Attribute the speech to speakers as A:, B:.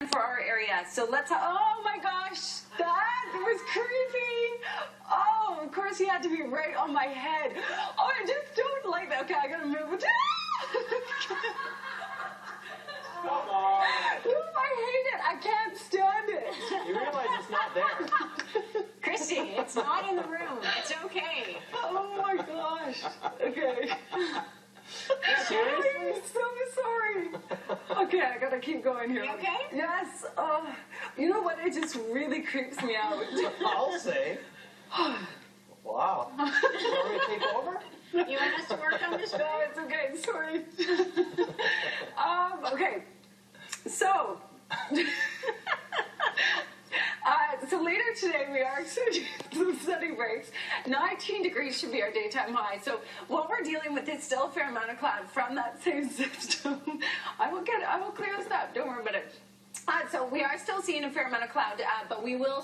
A: for our area. So let's, oh my gosh, that was creepy. Oh, of course he had to be right on my head. Oh, I just don't like that. Okay, I gotta move it.
B: Come on.
A: I hate it. I can't stand it.
B: You realize it's not there.
C: Christy, it's not in the room. It's okay.
A: Oh my gosh. Okay.
B: Seriously?
A: I'm so sorry. Okay, I gotta keep going here.
C: You okay?
A: Yes. Oh, you know what? It just really creeps me out.
B: I'll say. Wow. You want me to take over?
C: You want us to work on this?
A: No, it's okay. Sorry. Okay. So, so later today we are expecting some sunny breaks. 19 degrees should be our daytime high. So what we're dealing with is still a fair amount of cloud from that same system. I will clear this up. Don't worry about it. So we are still seeing a fair amount of cloud, but we will